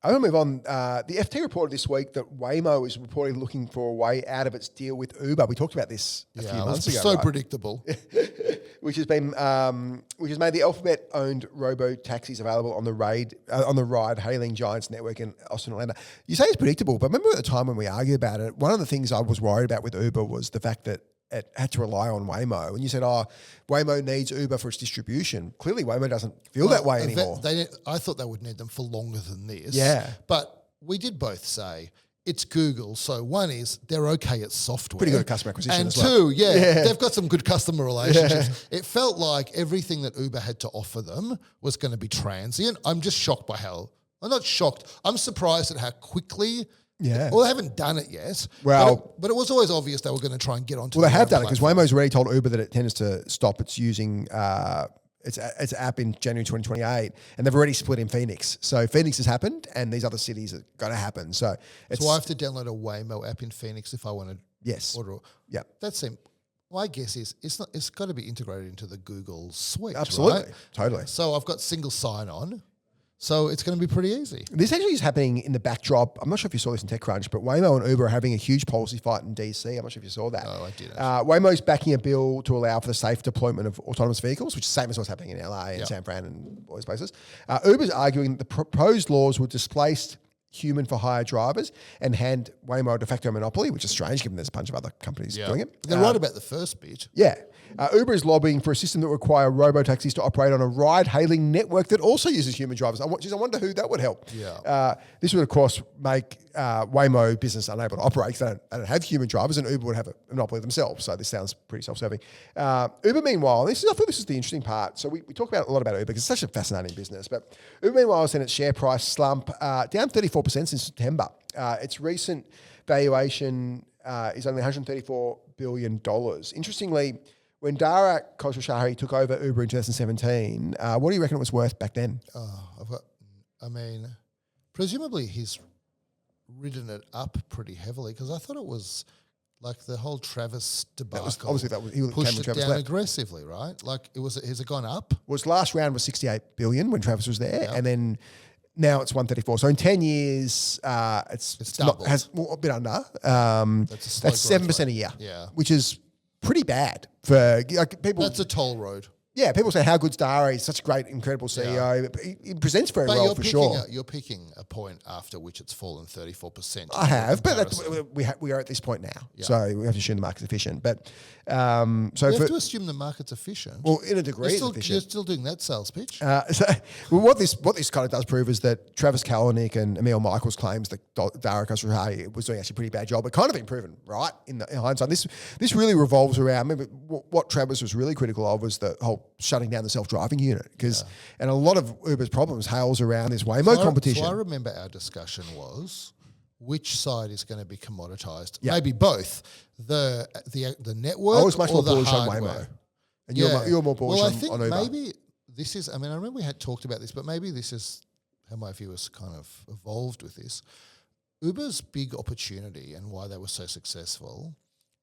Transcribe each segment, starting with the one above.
I'm going to move on. The FT reported this week that Waymo is reportedly looking for a way out of its deal with Uber. We talked about this a few months ago. So predictable. Which has made the Alphabet-owned robotaxis available on the ride-hailing giants network in Austin, Atlanta. You say it's predictable, but remember at the time when we argued about it, one of the things I was worried about with Uber was the fact that it had to rely on Waymo. And you said, Waymo needs Uber for its distribution. Clearly, Waymo doesn't feel that way anymore. I thought they would need them for longer than this. Yeah. But we did both say it's Google. So one is they're okay at software. Pretty good at customer acquisition and as well. two, they've got some good customer relationships. Yeah. It felt like everything that Uber had to offer them was going to be transient. I'm just shocked by I'm not shocked. I'm surprised at how quickly. Yeah. Well, they haven't done it yet. Well, but it was always obvious they were going to try and get onto. Well, they have done it because Waymo's already told Uber that it tends to stop its using its app in January 2028, and they've already split in Phoenix. So Phoenix has happened, and these other cities are going to happen. So I have to download a Waymo app in Phoenix if I want to. Order. Yeah. That's it. My guess is it's got to be integrated into the Google suite. Absolutely, right? Totally. So I've got single sign-on. So it's going to be pretty easy. This actually is happening in the backdrop. I'm not sure if you saw this in TechCrunch, but Waymo and Uber are having a huge policy fight in DC. I'm not sure if you saw that. Oh, I did. Waymo's backing a bill to allow for the safe deployment of autonomous vehicles, which is the same as what's happening in LA and San Fran and all these places. Uber's arguing that the proposed laws would displace human for hire drivers and hand Waymo a de facto monopoly, which is strange given there's a bunch of other companies doing it. They're right about the first bit. Yeah. Uber is lobbying for a system that would require robotaxis to operate on a ride-hailing network that also uses human drivers. I wonder who that would help. Yeah. This would, of course, make Waymo business unable to operate because they don't have human drivers, and Uber would have a monopoly themselves. So this sounds pretty self-serving. Uber, meanwhile, I thought this is the interesting part. So we talk about a lot about Uber because it's such a fascinating business. But Uber, meanwhile, has seen its share price slump down 34% since September. Its recent valuation is only $134 billion. Interestingly, when Dara Khosrowshahi took over Uber in 2017, what do you reckon it was worth back then? Presumably he's ridden it up pretty heavily because I thought it was like the whole Travis debacle. He pushed it down aggressively, right? Like has it gone up? Well, its last round was $68 billion when Travis was there, and then now it's 134. So in 10 years, it's doubled. Has a bit under. That's 7% a year, which is pretty bad for people. That's a toll road. Yeah, people say how good's Dara. He's such a great, incredible CEO. But he presents very well for sure. You're picking a point after which it's fallen 34%. I have, but we are at this point now, so we have to assume the market's efficient. But we have to assume the market's efficient. Well, in a degree, you're still doing that sales pitch. What this kind of does prove is that Travis Kalanick and Emil Michaels claims that Dara Khosrowshahi was doing actually a pretty bad job, but kind of been proven right in hindsight. This really revolves around. Maybe what Travis was really critical of was the whole shutting down the self-driving unit and a lot of Uber's problems hails around this Waymo competition. So I remember our discussion was which side is going to be commoditized. Maybe both the network. I was much more bullish on hardware. Waymo, and you're more bullish on Uber. Well, I think maybe this is. I mean, I remember we had talked about this, but maybe this is how my view has kind of evolved with this. Uber's big opportunity and why they were so successful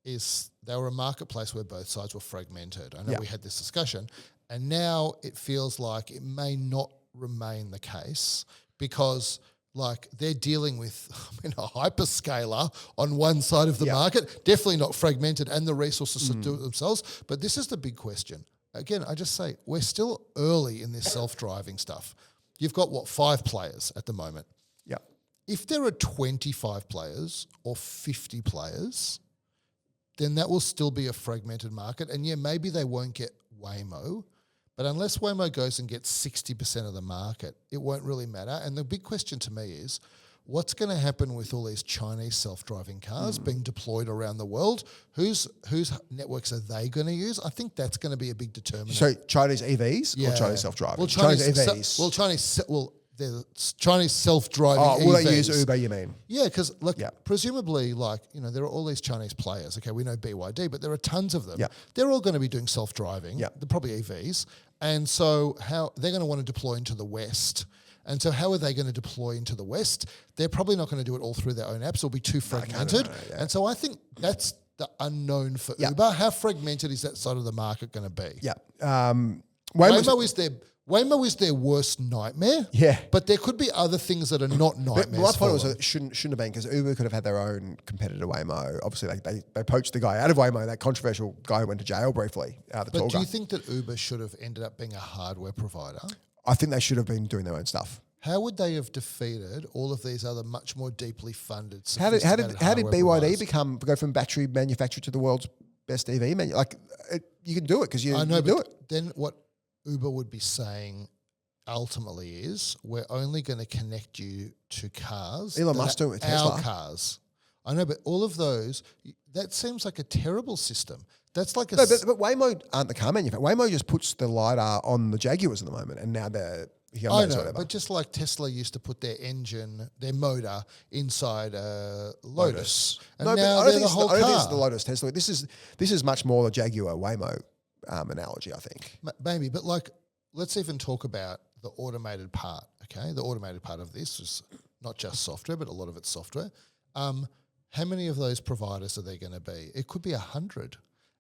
is they were a marketplace where both sides were fragmented. I know we had this discussion, and now it feels like it may not remain the case because like they're dealing with a hyperscaler on one side of the market, definitely not fragmented and the resources to do it themselves. But this is the big question. Again, I just say we're still early in this self-driving stuff. You've got, 5 players at the moment? Yeah. If there are 25 players or 50 players, then that will still be a fragmented market. And maybe they won't get Waymo, but unless Waymo goes and gets 60% of the market, it won't really matter. And the big question to me is, what's going to happen with all these Chinese self-driving cars being deployed around the world? Whose networks are they going to use? I think that's going to be a big determinant. So Chinese EVs or Chinese self-driving? Well, Chinese EVs. The Chinese self-driving EVs. Will they use Uber, you mean? Yeah, because presumably, there are all these Chinese players. Okay, we know BYD, but there are tons of them. Yeah. They're all going to be doing self-driving. Yeah. They're probably EVs. And so how they're going to want to deploy into the West. And so how are they going to deploy into the West? They're probably not going to do it all through their own apps. It'll be too fragmented. And so I think that's the unknown for Uber. How fragmented is that side of the market going to be? Yeah. Waymo is their Waymo is their worst nightmare. Yeah. But there could be other things that are not nightmares. But my point for was them. that it shouldn't have been, because Uber could have had their own competitor, Waymo. Obviously, they poached the guy out of Waymo, that controversial guy who went to jail briefly, the tall But do guy. you think that Uber should have ended up being a hardware provider? I think they should have been doing their own stuff. How would they have defeated all of these other much more deeply funded, How did sophisticated BYD providers? go from battery manufacturer to the world's best EV manufacturer? Like, you can do it because you I know, do but it. then what Uber would be saying ultimately is we're only going to connect you to cars. Elon that Musk are doing it with Tesla. Our cars. I know, but all of those, that seems like a terrible system. That's like a... No, but Waymo aren't the car manufacturer. Waymo just puts the LiDAR on the Jaguars at the moment, and now they're I Hyundais, know, whatever. but just like Tesla used to put their engine, their motor inside a Lotus. And No, but now I don't they're think the it's whole I don't think it's car. the Lotus Tesla. This is much more the Jaguar Waymo analogy, I think. Maybe, but like, let's even talk about the automated part, okay? The automated part of this is not just software, but a lot of it's software. How many of those providers are there going to be? It could be 100.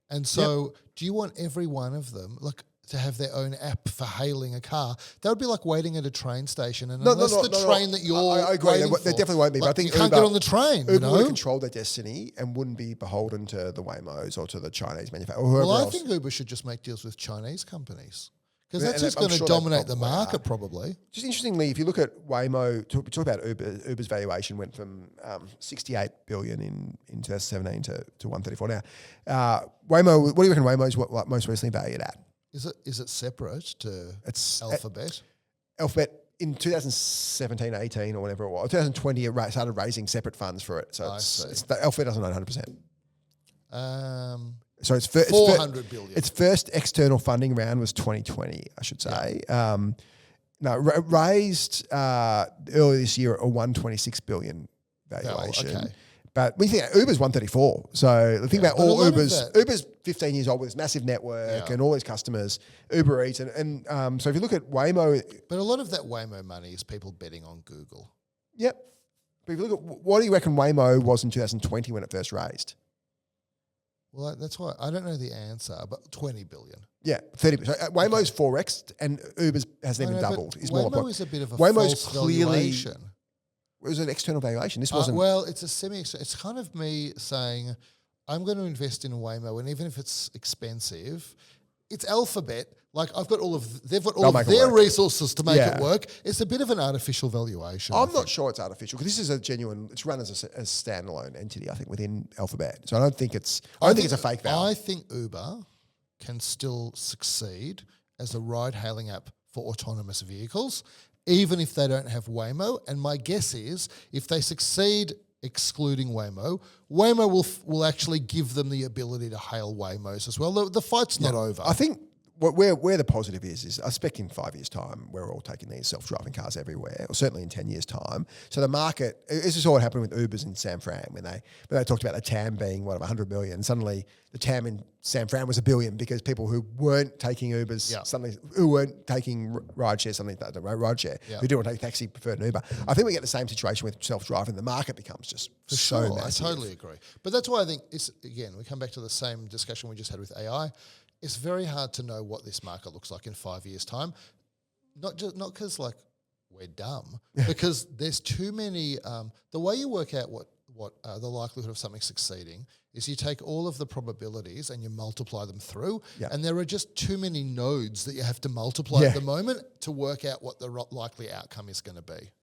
And so do you want every one of them, like, to have their own app for hailing a car? That would be like waiting at a train station, and unless the train that you're I agree. waiting There definitely won't be. like, but I think you can't Uber, get on the train, Uber you would know? have controlled their destiny and wouldn't be beholden to the Waymos or to the Chinese manufacturer or whoever Well, I else. think Uber should just make deals with Chinese companies because Yeah, that's and just I'm going to sure they dominate the probably are. market probably. Just interestingly, if you look at Waymo, talk about Uber. Uber's valuation went from 68 billion in 2017 to 134 now. Waymo, what do you reckon Waymo's what most recently valued at? Is it separate to It's Alphabet? Alphabet in 2017, 18 or whatever it was, 2020, it started raising separate funds for it. So I see. Alphabet doesn't own 100%. So it's 400 billion. Its first external funding round was 2020, I should say. Raised earlier this year at a 126 billion valuation. okay. But we think Uber's 134. So the thing about but a all lot of Uber's 15 years old with this massive network and all these customers, Uber Eats. And so if you look at Waymo. But a lot of that Waymo money is people betting on Google. Yep. But if you look at what do you reckon Waymo was in 2020 when it first raised? Well, that's why I don't know the answer, but 20 billion. Yeah, 30%. So Waymo's 4x and Uber's hasn't even I know, but doubled. Is more my Waymo point. is a bit of a Waymo's false clearly valuation. It was an external valuation. This wasn't. Well, it's a it's kind of me saying, I'm going to invest in Waymo, and even if it's expensive, it's Alphabet. Like they've got all They'll of make it their work. resources to make Yeah. it work. It's a bit of an artificial valuation. I'm not sure it's artificial because this is a genuine. It's run as a standalone entity, I think, within Alphabet. So I don't think it's. I don't think it's a fake value. I think Uber can still succeed as a ride-hailing app for autonomous vehicles, even if they don't have Waymo. And my guess is if they succeed excluding Waymo, Waymo will actually give them the ability to hail Waymos as well. The fight's not over. I think where the positive is I expect in 5 years' time we're all taking these self-driving cars everywhere, or certainly in 10 years' time. So the market, this is what happened with Ubers in San Fran when they talked about the TAM being 100 million. Suddenly the TAM in San Fran was $1 billion because people who weren't taking Ubers suddenly, who weren't taking rideshare, something like that, rideshare, who didn't want to take taxi, preferred an Uber. I think we get the same situation with self-driving. The market becomes just so massive. I totally agree. But that's why I think we come back to the same discussion we just had with AI. It's very hard to know what this market looks like in 5 years' time. Not because like we're dumb, because there's too many. The way you work out what the likelihood of something succeeding is you take all of the probabilities and you multiply them through, and there are just too many nodes that you have to multiply at the moment to work out what the likely outcome is going to be.